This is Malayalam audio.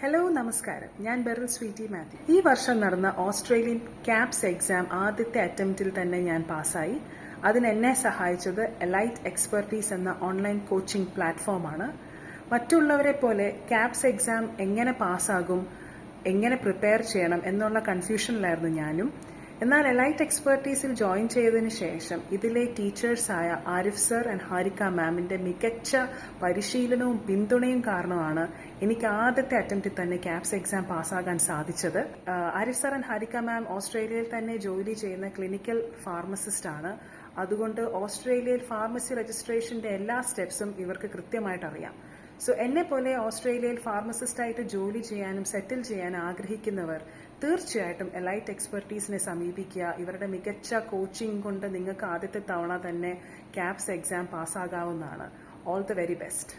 ഹലോ നമസ്കാരം. ഞാൻ ബെറിൽ സ്വീറ്റി മാത്യു. ഈ വർഷം നടന്ന ഓസ്ട്രേലിയൻ ക്യാപ്സ് എക്സാം ആദ്യത്തെ അറ്റംപ്റ്റിൽ തന്നെ ഞാൻ പാസ്സായി. അതിന് എന്നെ സഹായിച്ചത് എലൈറ്റ് എക്സ്പെർട്ടീസ് എന്ന ഓൺലൈൻ കോച്ചിംഗ് പ്ലാറ്റ്ഫോമാണ്. മറ്റുള്ളവരെ പോലെ ക്യാപ്സ് എക്സാം എങ്ങനെ പാസ്സാകും, എങ്ങനെ പ്രിപ്പയർ ചെയ്യണം എന്നുള്ള കൺഫ്യൂഷനിലായിരുന്നു ഞാനും. എന്നാൽ എലൈറ്റ് എക്സ്പെർട്ടീസിൽ ജോയിൻ ചെയ്തതിന് ശേഷം ഇതിലെ ടീച്ചേഴ്സായ ആരിഫ് സർ ആൻഡ് ഹാരിക മാമിന്റെ മികച്ച പരിശീലനവും പിന്തുണയും കാരണമാണ് എനിക്ക് ആദ്യത്തെ അറ്റംപ്റ്റിൽ തന്നെ ക്യാപ്സ് എക്സാം പാസ്സാകാൻ സാധിച്ചത്. ആരിഫ് സർ ആൻഡ് ഹാരിക മാം ഓസ്ട്രേലിയയിൽ തന്നെ ജോലി ചെയ്യുന്ന ക്ലിനിക്കൽ ഫാർമസിസ്റ്റ് ആണ്. അതുകൊണ്ട് ഓസ്ട്രേലിയയിൽ ഫാർമസി രജിസ്ട്രേഷന്റെ എല്ലാ സ്റ്റെപ്സും ഇവർക്ക് കൃത്യമായിട്ട് അറിയാം. സോ എന്നെ പോലെ ഓസ്ട്രേലിയയിൽ ഫാർമസിസ്റ്റായിട്ട് ജോലി ചെയ്യാനും സെറ്റിൽ ചെയ്യാൻ ആഗ്രഹിക്കുന്നവർ തീർച്ചയായിട്ടും എലൈറ്റ് എക്സ്പെർട്ടീസിനെ സമീപിക്കുക. ഇവരുടെ മികച്ച കോച്ചിങ് കൊണ്ട് നിങ്ങൾക്ക് ആദ്യത്തെ തവണ തന്നെ ക്യാപ്സ് എക്സാം പാസ്സാകാവുന്നതാണ്. All the very best.